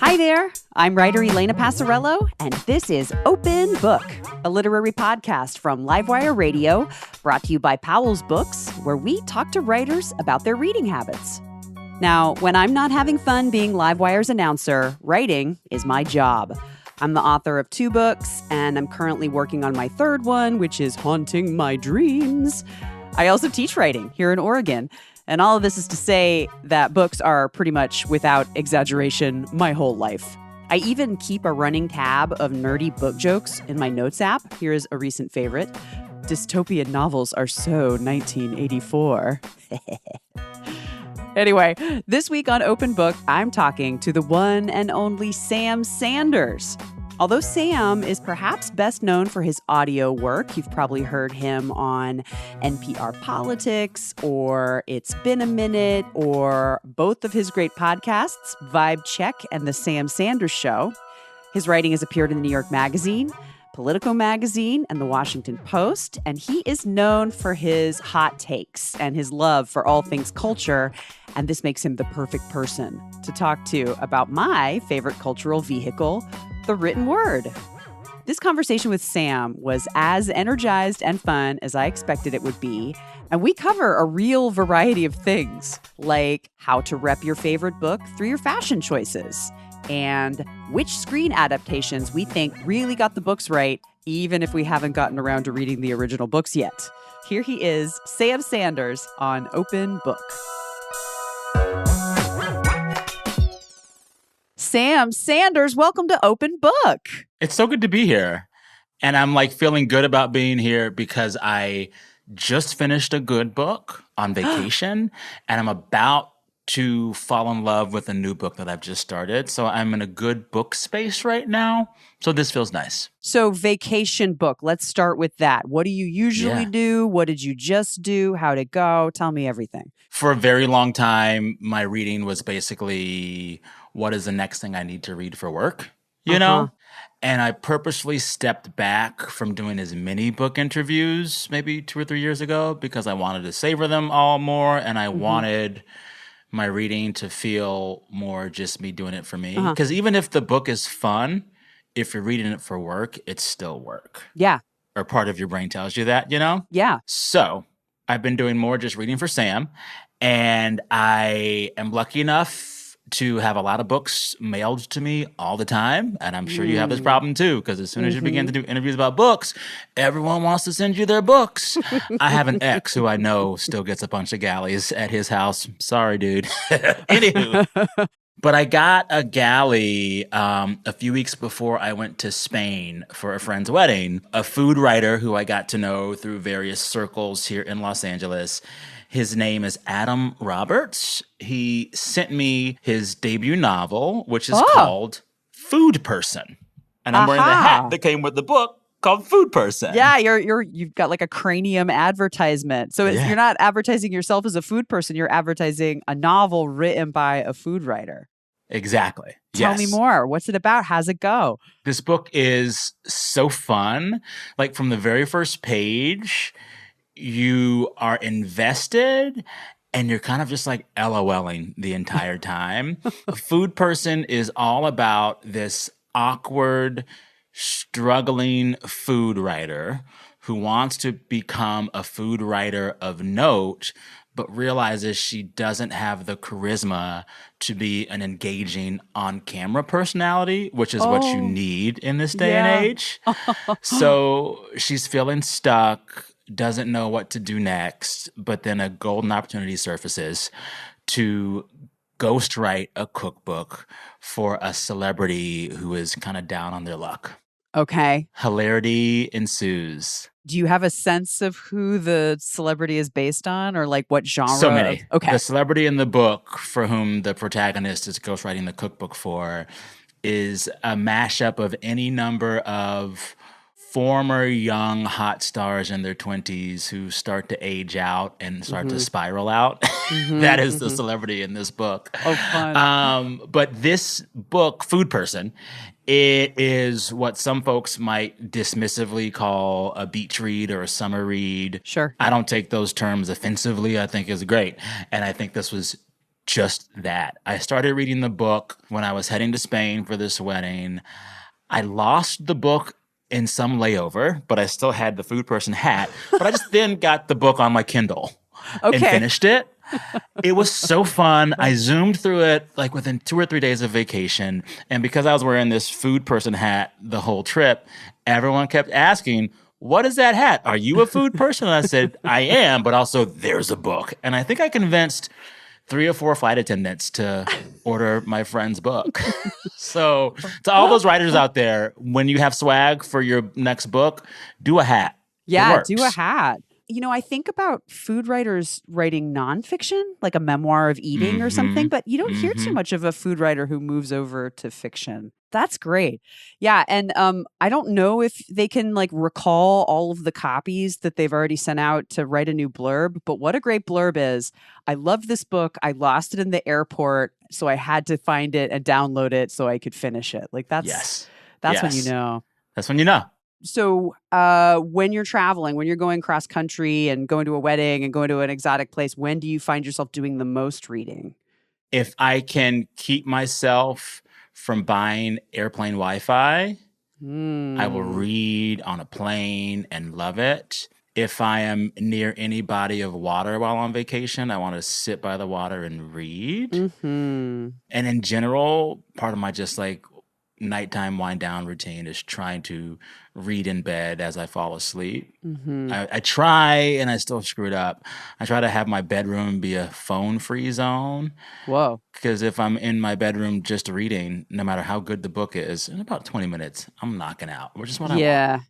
Hi there, I'm writer Elena Passarello, and this is Open Book, a literary podcast from Livewire Radio, brought to you by Powell's Books, where we talk to writers about their reading habits. Now, when I'm not having fun being Livewire's announcer, writing is my job. I'm the author of 2 books, and I'm currently working on my 3rd one, which is haunting my dreams. I also teach writing here in Oregon. And all of this is to say that books are pretty much, without exaggeration, my whole life. I even keep a running tab of nerdy book jokes in my notes app. Here's a recent favorite. Dystopian novels are so 1984. Anyway, this week on Open Book, I'm talking to the one and only Sam Sanders. Although Sam is perhaps best known for his audio work, you've probably heard him on NPR Politics, or It's Been a Minute, or both of his great podcasts, Vibe Check and The Sam Sanders Show. His writing has appeared in the New York Magazine, Politico Magazine, and The Washington Post, and he is known for his hot takes and his love for all things culture, and this makes him the perfect person to talk to about my favorite cultural vehicle, the written word. This conversation with Sam was as energized and fun as I expected it would be, and we cover a real variety of things, like how to rep your favorite book through your fashion choices, and which screen adaptations we think really got the books right, even if we haven't gotten around to reading the original books yet. Here he is, Sam Sanders, on Open Book. Sam Sanders, welcome to Open Book. It's so good to be here. And I'm feeling good about being here because I just finished a good book on vacation and I'm about to fall in love with a new book that I've just started. So I'm in a good book space right now. So this feels nice. So vacation book, let's start with that. What do you usually do? What did you just do? How'd it go? Tell me everything. For a very long time, my reading was basically, what is the next thing I need to read for work? You know? And I purposely stepped back from doing as many book interviews maybe 2 or 3 years ago because I wanted to savor them all more and I wanted my reading to feel more just me doing it for me. Because even if the book is fun, if you're reading it for work, it's still work. Yeah. Or part of your brain tells you that, you know? Yeah. So I've been doing more just reading for Sam. And I am lucky enough to have a lot of books mailed to me all the time. And I'm sure you have this problem too, because as soon as you begin to do interviews about books, everyone wants to send you their books. I have an ex who I know still gets a bunch of galleys at his house. Sorry, dude. Anywho. But I got a galley a few weeks before I went to Spain for a friend's wedding. A food writer who I got to know through various circles here in Los Angeles. His name is Adam Roberts. He sent me his debut novel, which is called Food Person. And I'm wearing the hat that came with the book called Food Person. Yeah, you've got like a cranium advertisement. So you're not advertising yourself as a food person. You're advertising a novel written by a food writer. Exactly. Tell me more. What's it about? How's it go? This book is so fun. From the very first page, you are invested and you're kind of just LOLing the entire time. Food Person is all about this awkward, struggling food writer who wants to become a food writer of note, but realizes she doesn't have the charisma to be an engaging on-camera personality, which is what you need in this day and age. So she's feeling stuck, doesn't know what to do next, but then a golden opportunity surfaces to ghostwrite a cookbook for a celebrity who is kind of down on their luck. Okay. Hilarity ensues. Do you have a sense of who the celebrity is based on, or what genre? So many. Okay. The celebrity in the book for whom the protagonist is ghostwriting the cookbook for is a mashup of any number of former young hot stars in their 20s who start to age out and start to spiral out. That is the celebrity in this book. Oh, fun. But this book, Food Person, it is what some folks might dismissively call a beach read or a summer read. Sure. I don't take those terms offensively. I think it's great. And I think this was just that. I started reading the book when I was heading to Spain for this wedding. I lost the book in some layover, but I still had the food person hat. But I just then got the book on my Kindle and Okay. finished it. It was so fun. I zoomed through it like within 2 or 3 days of vacation. And because I was wearing this food person hat the whole trip, everyone kept asking, what is that hat? Are you a food person? And I said, I am, but also there's a book. And I think I convinced 3 or 4 flight attendants to order my friend's book. So to all those writers out there, when you have swag for your next book, do a hat. It Yeah, do a works. hat. I think about food writers writing nonfiction, like a memoir of eating or something, but you don't hear too much of a food writer who moves over to fiction. That's great. Yeah, and I don't know if they can like recall all of the copies that they've already sent out to write a new blurb, but what a great blurb is. I love this book. I lost it in the airport, so I had to find it and download it so I could finish it. Like Yes. that's when you Yes. know. That's when you know. So when you're traveling, when you're going cross country and going to a wedding and going to an exotic place, when do you find yourself doing the most reading? If I can keep myself from buying airplane Wi-Fi, I will read on a plane and love it. If I am near any body of water while on vacation, I want to sit by the water and read. Mm-hmm. And in general, part of my just like nighttime wind down routine is trying to read in bed as I fall asleep. Mm-hmm. I try and I still screw it up. I try to have my bedroom be a phone free zone Whoa. because if I'm in my bedroom just reading, no matter how good the book is, in about 20 minutes, I'm knocking out, which is what I want. Yeah.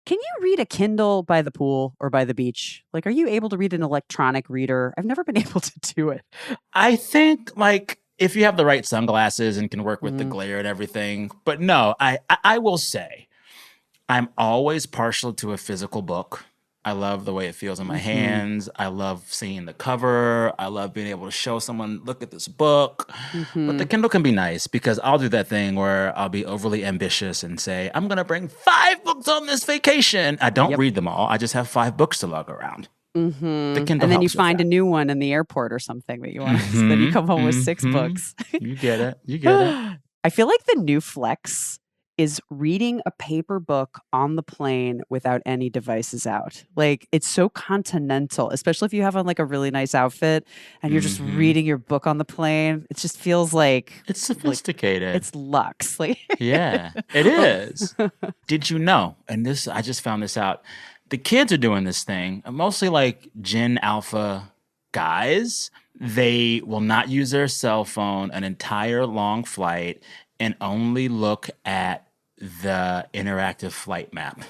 Can you read a Kindle by the pool or by the beach? Like, are you able to read an electronic reader? I've never been able to do it. I think like if you have the right sunglasses and can work with the Mm. glare and everything. But no, I will say I'm always partial to a physical book. I love the way it feels in my hands. I love seeing the cover. I love being able to show someone, look at this book. But the Kindle can be nice because I'll do that thing where I'll be overly ambitious and say, I'm going to bring 5 books on this vacation. I don't Yep. read them all. I just have 5 books to lug around. Mm-hmm. The Kindle And then you helps with find a that. new one in the airport or something that you want. So then you come home with 6 Mhm. books. You get it. You get it. I feel like the new flex is reading a paper book on the plane without any devices out. Like it's so continental, especially if you have on like a really nice outfit and you're just Mhm. reading your book on the plane. It just feels like It's sophisticated. it's luxe. Like Yeah, it is. Did you know? And this, I just found this out. The kids are doing this thing, mostly like Gen Alpha guys. They will not use their cell phone an entire long flight and only look at the interactive flight map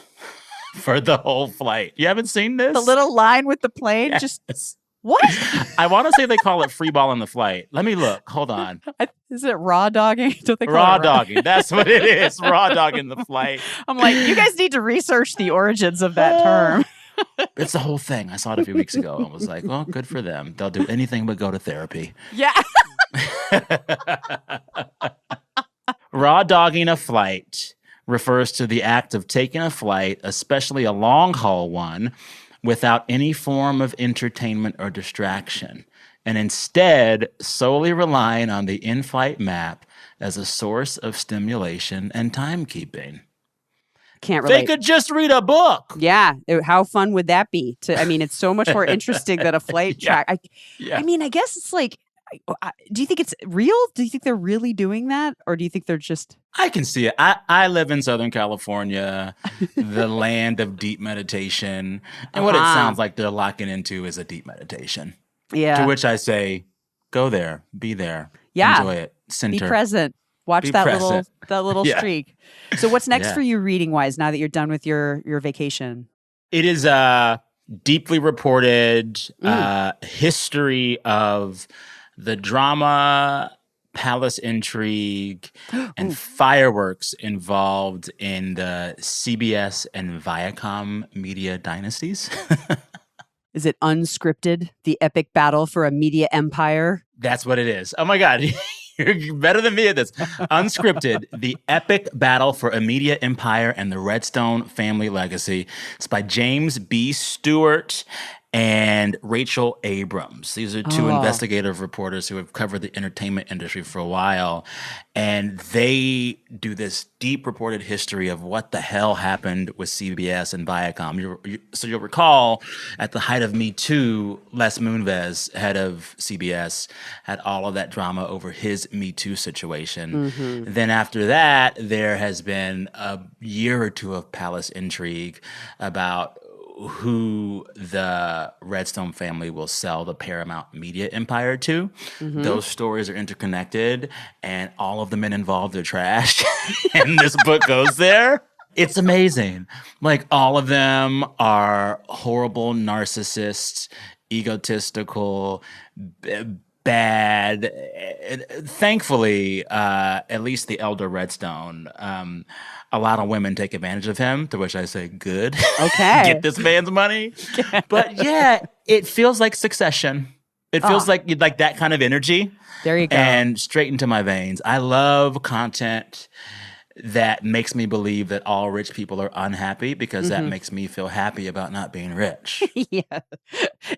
for the whole flight. You haven't seen this? the little line with the plane. Just Yes. what? I want to say they call it free ball in the flight. Let me look. Hold on. Is it raw dogging? Don't they call Raw it dogging. That's what it is. Raw dogging the flight. I'm like, you guys need to research the origins of that term. It's the whole thing. I saw it a few weeks ago and was like, well, good for them. They'll do anything but go to therapy. Yeah. Raw dogging a flight refers to the act of taking a flight, especially a long haul one, without any form of entertainment or distraction, and instead solely relying on the in flight map as a source of stimulation and timekeeping. Can't They relate. could just read a book. Yeah. How fun would that be? I mean, it's so much more interesting than a flight Yeah. track. Yeah. I mean, I guess it's like, do you think it's real? Do you think they're really doing that? Or do you think they're just. I can see it. I live in Southern California, the land of deep meditation. And what it Uh-huh. sounds like they're locking into is a deep meditation. Yeah. To which I say, go there, be there, Yeah. enjoy it, Be center. present. Watch Be that present. little Yeah. streak. So what's next Yeah. for you reading wise now that you're done with your vacation? It is a deeply reported history of the drama, palace intrigue, and fireworks involved in the CBS and Viacom media dynasties. Is it unscripted? The epic battle for a media empire? That's what it is. Oh my God. You're better than me at this. Unscripted, the epic battle for a media empire and the Redstone family legacy. It's by James B. Stewart. and Rachel Abrams. These are two Oh, investigative reporters who have covered the entertainment industry for a while. And they do this deep reported history of what the hell happened with CBS and Viacom. So you'll recall at the height of Me Too, Les Moonves, head of CBS, had all of that drama over his Me Too situation. hmm. Then after that, there has been a year or two of palace intrigue about who the Redstone family will sell the Paramount media empire to. Hmm. Those stories are interconnected, and all of the men involved are trash. And this book goes there. It's amazing. Like, all of them are horrible narcissists, egotistical, bad. Thankfully, at least the elder Redstone, a lot of women take advantage of him, to which I say, good. Get Okay. this man's money. But yeah, it feels like Succession. It feels Ah, like you'd like that kind of energy there you go. and straight into my veins. I love content that makes me believe that all rich people are unhappy because that Hmm. makes me feel happy about not being rich. Yeah.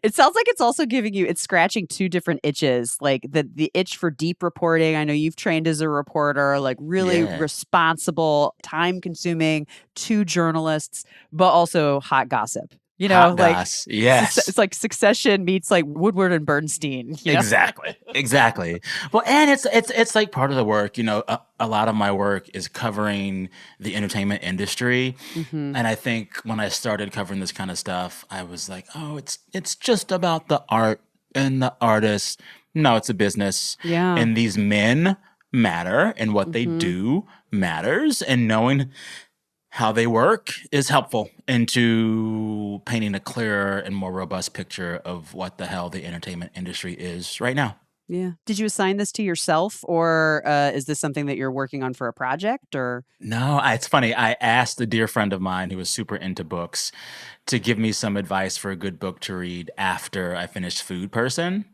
It sounds like it's also giving you, it's scratching two different itches, like the itch for deep reporting. I know you've trained as a reporter, like really Yeah. responsible, time consuming, two journalists, but also hot gossip. Hot Like goss. Yes. it's like Succession meets like Woodward and Bernstein. Exactly. Exactly. Well, and it's like part of the work, a lot of my work is covering the entertainment industry. Hmm. And I think when I started covering this kind of stuff, I was like, "Oh, it's just about the art and the artist." No, it's a business. Yeah. And these men matter and what they Hmm. do matters, and knowing how they work is helpful into painting a clearer and more robust picture of what the hell the entertainment industry is right now. Yeah. Did you assign this to yourself, or is this something that you're working on for a project? Or No, it's funny. I asked a dear friend of mine who was super into books to give me some advice for a good book to read after I finished Food Person.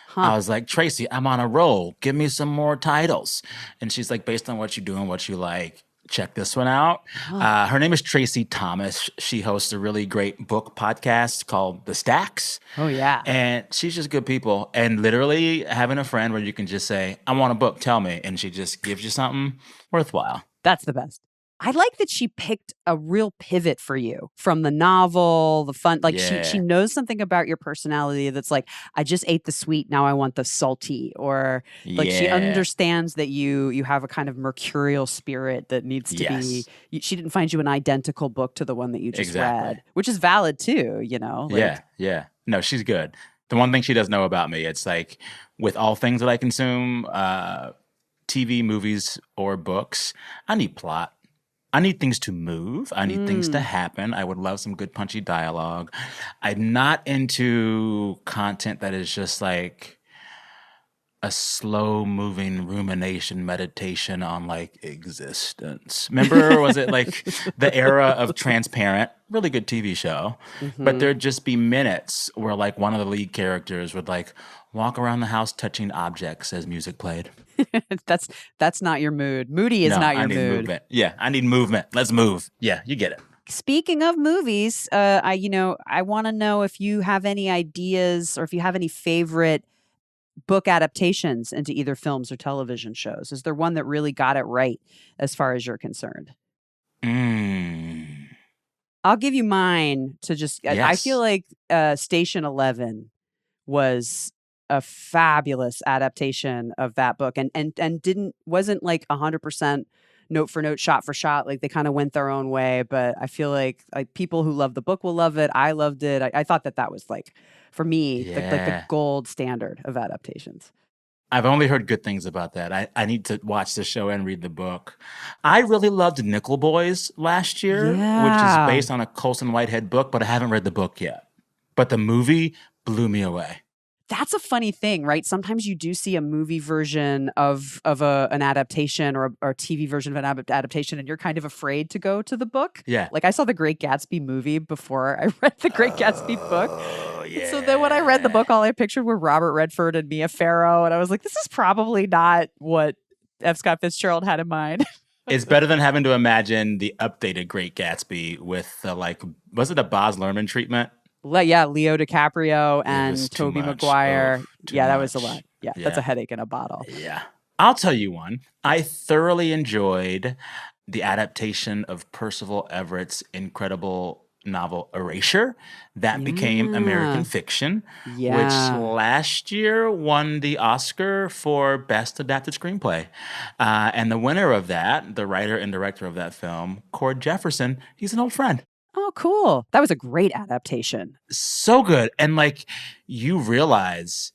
huh? I was like, Tracy, I'm on a roll. Give me some more titles. And she's like, based on what you do and what you like, check this one out. Huh. Her name is Tracy Thomas. She hosts a really great book podcast called The Stacks. Oh yeah. And she's just good people. And literally having a friend where you can just say, I want a book, tell me. And she just gives you something worthwhile. That's the best. I like that she picked a real pivot for you from the novel, the fun. Like she Yeah. knows something about your personality that's like, I just ate the sweet, now I want the salty, or like she Yeah. understands that you have a kind of mercurial spirit that needs to be. Yes. She didn't find you an identical book to the one that you just Exactly. read, which is valid too. Yeah. Yeah. No, she's good. The one thing she does know about me, it's like with all things that I consume, TV, movies, or books, I need plot. I need things to move. I need things to Mm. happen. I would love some good punchy dialogue. I'm not into content that is just like a slow moving rumination meditation on like existence. Remember, was it like the era of Transparent? Really good TV show. But Hmm. there'd just be minutes where like one of the lead characters would like walk around the house touching objects as music played. That's not your mood. Moody is No, not I your need mood. movement. Yeah, I need movement. Let's move. Yeah, you get it. Speaking of movies, I want to know if you have any ideas or if you have any favorite book adaptations into either films or television shows. Is there one that really got it right as far as you're concerned? Mm, I'll give you mine to just. I feel yes. like Station 11 was a fabulous adaptation of that book, and didn't wasn't like 100% note for note, shot for shot. Like they kind of went their own way, but I feel like people who love the book will love it. I loved it. I thought that was like for me the Yeah. gold standard of adaptations. I've only heard good things about that. I need to watch the show and read the book. I really loved Nickel Boys last year, which is Yeah. based on a Colson Whitehead book, but I haven't read the book yet. But the movie blew me away. That's a funny thing, right? Sometimes you do see a movie version of an adaptation or a TV version of an adaptation, and you're kind of afraid to go to the book. Yeah. Like I saw the Great Gatsby movie before I read the Great Gatsby book. Oh, And so then when I read the yeah. book, all I pictured were Robert Redford and Mia Farrow, and I was like, this is probably not what F. Scott Fitzgerald had in mind. It's better than having to imagine the updated Great Gatsby with the like, was it a Baz Luhrmann treatment? Yeah, Leo DiCaprio It and was too Tobey much. Maguire. Oh, too Yeah, that was a much. lot. Yeah, that's Yeah. a headache in a bottle. Yeah. I'll tell you one. I thoroughly enjoyed the adaptation of Percival Everett's incredible novel Erasure that became American Yeah. Fiction, which Yeah. last year won the Oscar for Best Adapted Screenplay. And the winner of that, the writer and director of that film, Cord Jefferson, he's an old friend. Oh, cool. That was a great adaptation. So good. And like you realize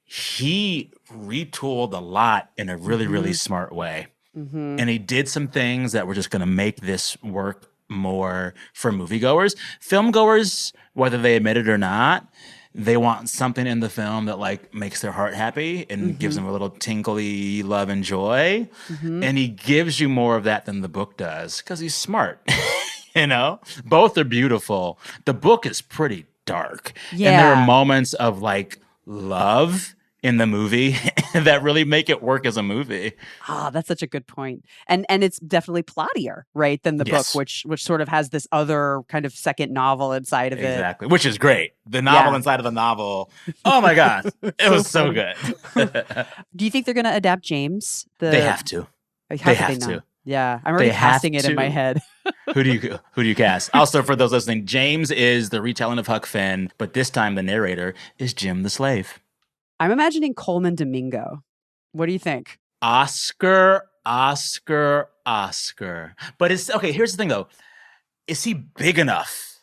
he retooled a lot in a really, really smart way. Mm-hmm. And he did some things that were just going to make this work more for moviegoers. Filmgoers, whether they admit it or not, they want something in the film that like makes their heart happy and gives them a little tinkly love and joy. And he gives you more of that than the book does because he's smart. You know, both are beautiful. The book is pretty dark. And there are Yeah. moments of like love in the movie that really make it work as a movie. Ah, that's such a good point. And it's definitely plottier, right, than the Yes. book, which sort of has this other kind of second novel inside of it. Exactly, which is great. The novel Yeah. inside of the novel. Oh my God. It was so funny. good. Do you think they're going to adapt James? They have to. How they could have not? to. Yeah, I'm already They have casting it in my to. head. Who do you cast? Also, for those listening, James is the retelling of Huck Finn, but this time the narrator is Jim the Slave. I'm imagining Coleman Domingo. What do you think? Oscar. But it's okay. Here's the thing, though. Is he big enough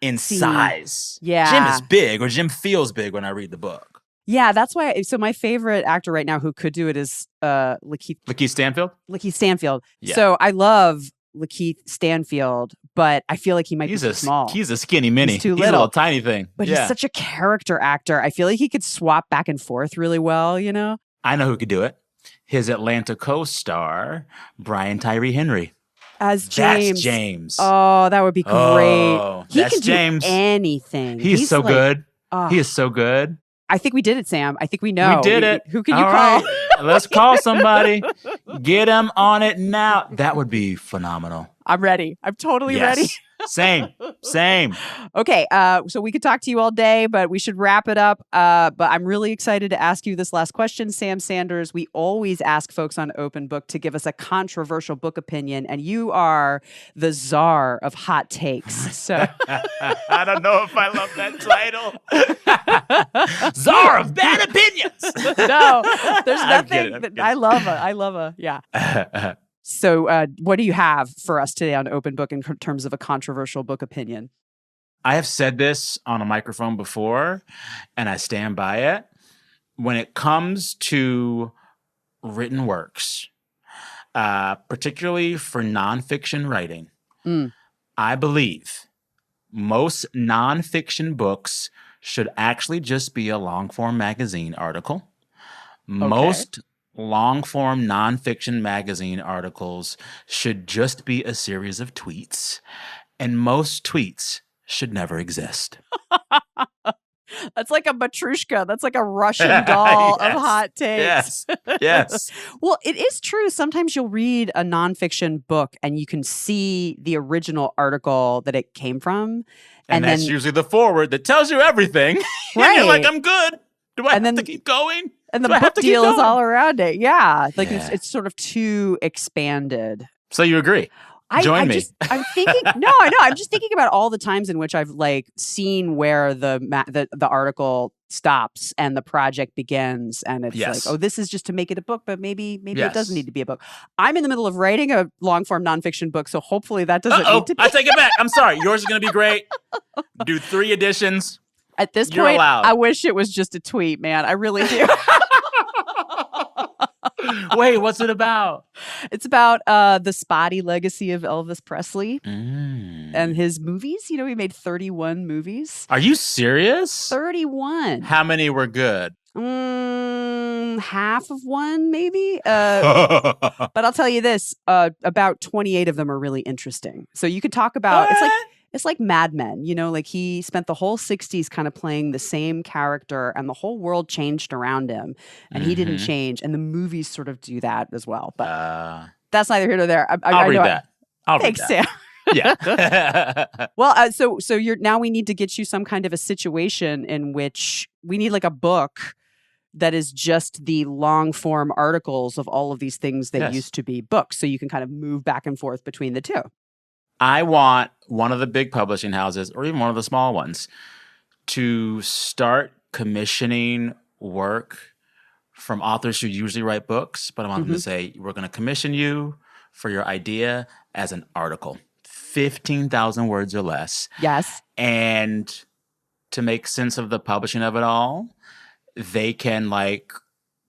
in See, size? yeah. Jim is big, or Jim feels big when I read the book. Yeah, that's why. So my favorite actor right now who could do it is Lakeith Stanfield? Lakeith Stanfield. Yeah. So I love Lakeith Stanfield, but I feel like he might be too small. He's a skinny mini. He's too He's a little. little tiny thing. But yeah. he's such a character actor. I feel like he could swap back and forth really well, you know? I know who could do it. His Atlanta co-star, Brian Tyree Henry. As James. That's James. Oh, that would be great. Oh, He that's can do James. anything. He's so like, good. oh, He is so good. I think we did it, Sam. I think we know. We did it. Who can you All call? right. Let's call somebody. Get him on it now. That would be phenomenal. I'm ready. I'm totally ready. Same. Okay, so we could talk to you all day, but we should wrap it up. But I'm really excited to ask you this last question, Sam Sanders. We always ask folks on Open Book to give us a controversial book opinion, and you are the czar of hot takes. So I don't know if I love that title. Czar of bad opinions. no, there's I'm nothing. kidding. I love a yeah. So, what do you have for us today on Open Book in terms of a controversial book opinion? I have said this on a microphone before, and I stand by it. When it comes to written works, particularly for nonfiction writing, I believe most nonfiction books should actually just be a long-form magazine article. Most long-form nonfiction magazine articles should just be a series of tweets, and most tweets should never exist. That's like a Matrushka. That's like a Russian doll Yes. of hot takes. Yes. Well, it is true. Sometimes you'll read a nonfiction book and you can see the original article that it came from. And that's then, usually the forward that tells you everything. And Right. you're like, I'm good. Do I And have then- to keep going? and the Do I have book to keep deal is going? all around it. Yeah. Like Yeah. it's sort of too expanded. So you agree? Join me. I'm thinking. No, I know. I'm just thinking about all the times in which I've like seen where the article stops and the project begins, and it's Yes. like, oh, this is just to make it a book, but maybe it Yes. doesn't need to be a book. I'm in the middle of writing a long form nonfiction book, so hopefully that doesn't need to be. I take it back. I'm sorry. Yours is going to be great. Do 3 editions. At this You're point, allowed. I wish it was just a tweet, man. I really do. Wait, what's it about? It's about the spotty legacy of Elvis Presley and his movies. You know, he made 31 movies. Are you serious? 31. How many were good? Half of one, maybe. But I'll tell you this: about 28 of them are really interesting. So you could talk about it's like Mad Men. You know, like he spent the whole 60s kind of playing the same character, and the whole world changed around him, and he didn't change. And the movies sort of do that as well. But that's neither here nor there. I'll read know that. I'll read Thanks, that. Sam. Yeah. Well, so you're now we need to get you some kind of a situation in which we need like a book that is just the long form articles of all of these things that Yes. used to be books. So you can kind of move back and forth between the two. I want one of the big publishing houses, or even one of the small ones, to start commissioning work from authors who usually write books. But I want them to say, we're going to commission you for your idea as an article, 15,000 words or less. Yes. And to make sense of the publishing of it all, they can like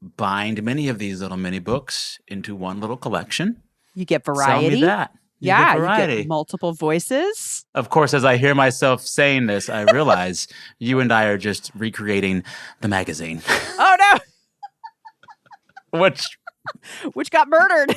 bind many of these little mini books into one little collection. You get Sell variety. me that. You Yeah, get you variety. get multiple voices. Of course, as I hear myself saying this, I realize you and I are just recreating the magazine, Oh which, no, which got murdered.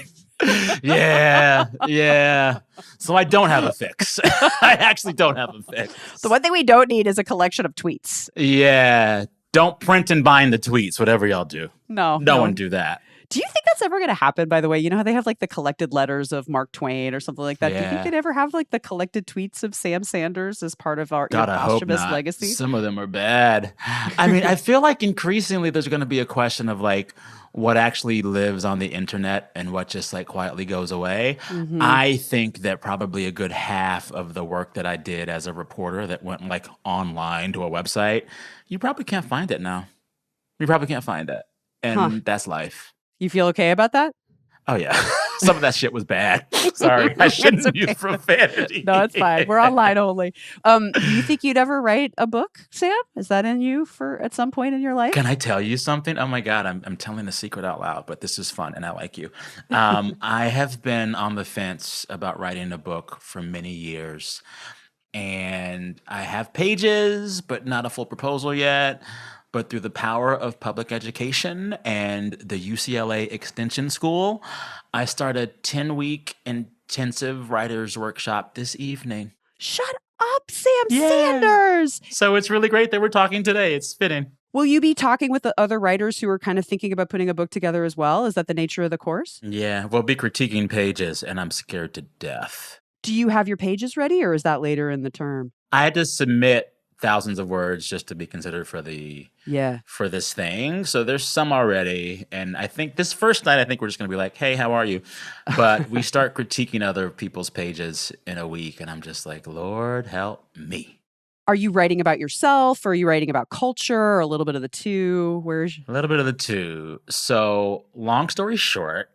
yeah. So I don't have a fix. I actually don't have a fix. The one thing we don't need is a collection of tweets. Yeah. Don't print and bind the tweets, whatever y'all do. No. No one do that. Do you think that's ever going to happen, by the way? You know how they have like the collected letters of Mark Twain or something like that? Do you think Yeah. they'd ever have like the collected tweets of Sam Sanders as part of our God, I hope posthumous not. legacy? Some of them are bad. I mean, I feel like increasingly there's going to be a question of like what actually lives on the internet and what just like quietly goes away. I think that probably a good half of the work that I did as a reporter that went like online to a website, you probably can't find it now. You probably can't find it. And that's life. You feel okay about that? Oh, yeah. Some of that shit was bad. Sorry. I shouldn't It's okay. use profanity. No, it's fine. We're online only. Do you think you'd ever write a book, Sam? Is that in you for at some point in your life? Can I tell you something? Oh my God, I'm telling the secret out loud, but this is fun and I like you. I have been on the fence about writing a book for many years. And I have pages, but not a full proposal yet. But through the power of public education and the UCLA Extension School, I start a 10-week intensive writer's workshop this evening. Shut up, Sam Yeah. Sanders. So it's really great that we're talking today. It's fitting. Will you be talking with the other writers who are kind of thinking about putting a book together as well? Is that the nature of the course? Yeah, we'll be critiquing pages, and I'm scared to death. Do you have your pages ready or is that later in the term? I had to submit thousands of words just to be considered for this thing. So there's some already. And I think this first night, I think we're just going to be like, hey, how are you? But we start critiquing other people's pages in a week. And I'm just like, Lord, help me. Are you writing about yourself or are you writing about culture or a little bit of the two? Where's A little bit of the two. So long story short,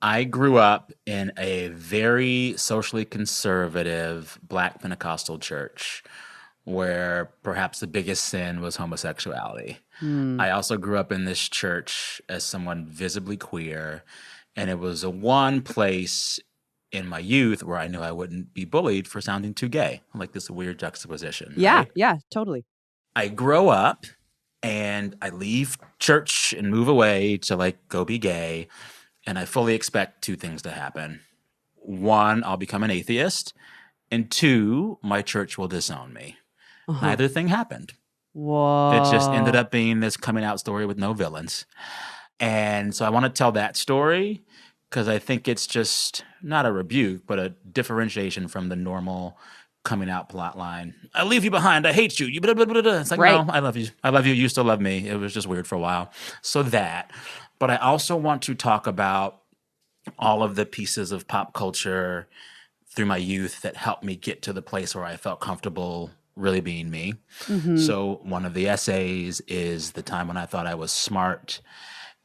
I grew up in a very socially conservative Black Pentecostal church where perhaps the biggest sin was homosexuality. I also grew up in this church as someone visibly queer, and it was a one place in my youth where I knew I wouldn't be bullied for sounding too gay. Like this weird juxtaposition. Yeah, right? yeah, totally. I grow up and I leave church and move away to like go be gay, and I fully expect two things to happen. One, I'll become an atheist, and two, my church will disown me. Neither thing happened. Whoa. It just ended up being this coming out story with no villains. And so I want to tell that story because I think it's just not a rebuke, but a differentiation from the normal coming out plot line. I leave you behind. I hate you. You blah, blah, blah, blah. It's like, Right. no, I love you. I love you. You still love me. It was just weird for a while. So that. But I also want to talk about all of the pieces of pop culture through my youth that helped me get to the place where I felt comfortable really being me. So one of the essays is the time when I thought I was smart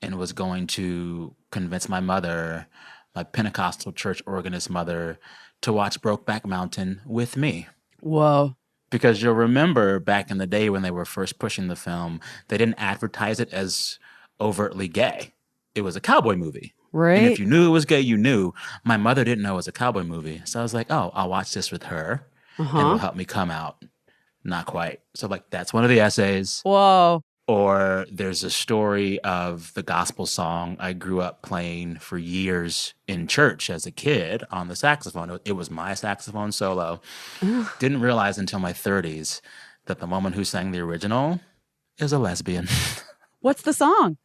and was going to convince my mother, my Pentecostal church organist mother, to watch Brokeback Mountain with me. Whoa. Because you'll remember back in the day when they were first pushing the film, they didn't advertise it as overtly gay. It was a cowboy movie. Right. And if you knew it was gay, you knew. My mother didn't know it was a cowboy movie. So I was like, oh, I'll watch this with her and it'll help me come out. Not quite. So like that's one of the essays. Whoa. Or there's a story of the gospel song I grew up playing for years in church as a kid on the saxophone. It was my saxophone solo. Didn't realize until my 30s that the woman who sang the original is a lesbian. What's the song?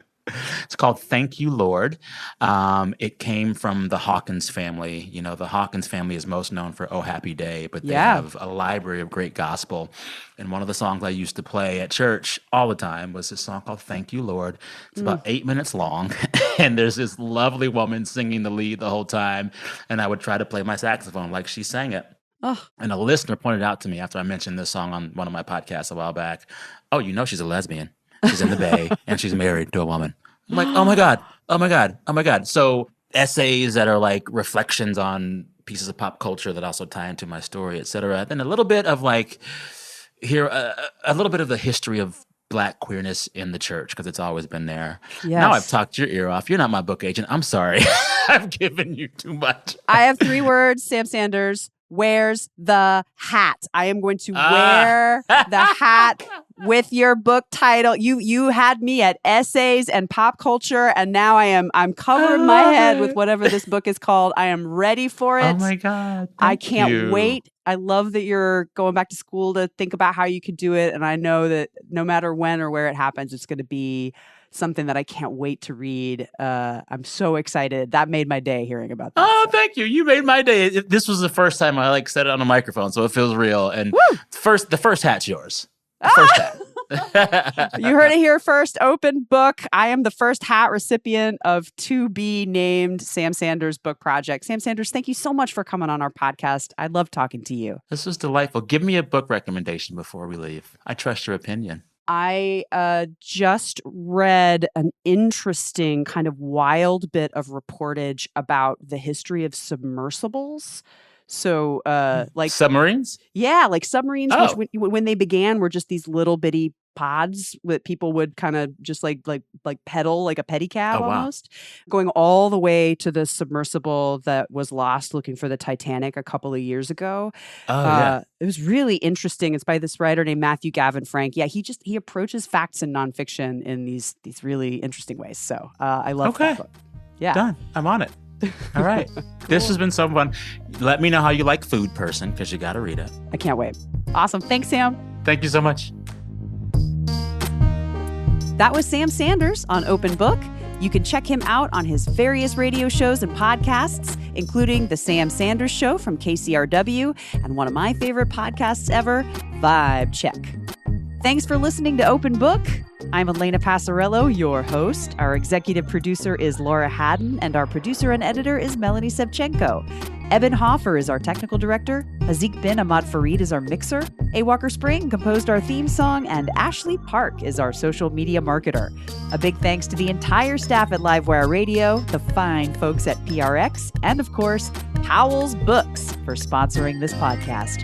It's called Thank You, Lord. It came from the Hawkins family. You know, the Hawkins family is most known for Oh Happy Day, but they Yeah. have a library of great gospel. And one of the songs I used to play at church all the time was this song called Thank You, Lord. It's about 8 minutes long. And there's this lovely woman singing the lead the whole time. And I would try to play my saxophone like she sang it. Oh, And a listener pointed out to me after I mentioned this song on one of my podcasts a while back, oh, you know she's a lesbian. She's in the Bay and she's married to a woman. I'm like, oh my God, oh my God, oh my God. So essays that are like reflections on pieces of pop culture that also tie into my story, et cetera. Then a little bit of like a little bit of the history of Black queerness in the church because it's always been there. yes. Now I've talked your ear off. You're not my book agent. I'm sorry. I've given you too much. I have 3 words, Sam Sanders. Where's the hat? I am going to wear the hat with your book title. You had me at essays and pop culture, and now I'm covering my head with whatever this book is called. I am ready for it. Oh my God. I can't you. wait. I love that you're going back to school to think about how you could do it. And I know that no matter when or where it happens, it's going to be something that I can't wait to read. I'm so excited. That made my day hearing about that. Oh, thank you. You made my day. This was the first time I like said it on a microphone, so it feels real. And the first hat's yours. The first hat. You heard it here first. Open book. I am the first hat recipient of to be named Sam Sanders book project. Sam Sanders, thank you so much for coming on our podcast. I love talking to you. This was delightful. Give me a book recommendation before we leave. I trust your opinion. I just read an interesting kind of wild bit of reportage about the history of submersibles. So like submarines? Yeah, like submarines, Oh. which when they began were just these little bitty pods that people would kind of just like pedal like a pedicab Oh, wow. almost, going all the way to the submersible that was lost looking for the Titanic a couple of years ago. Oh, yeah. It was really interesting. It's by this writer named Matthew Gavin Frank. Yeah, he approaches facts and nonfiction in these really interesting ways. So I love that book. Yeah. Done. I'm on it. All right. This has been so fun. Let me know how you like Food Person because you got to read it. I can't wait. Awesome. Thanks, Sam. Thank you so much. That was Sam Sanders on Open Book. You can check him out on his various radio shows and podcasts, including The Sam Sanders Show from KCRW and one of my favorite podcasts ever, Vibe Check. Thanks for listening to Open Book. I'm Elena Passarello, your host. Our executive producer is Laura Haddon, and our producer and editor is Melanie Sevchenko. Eben Hoffer is our technical director. Hazik bin Ahmad Farid is our mixer. A. Walker Spring composed our theme song, and Ashley Park is our social media marketer. A big thanks to the entire staff at Livewire Radio, the fine folks at PRX, and of course, Powell's Books for sponsoring this podcast.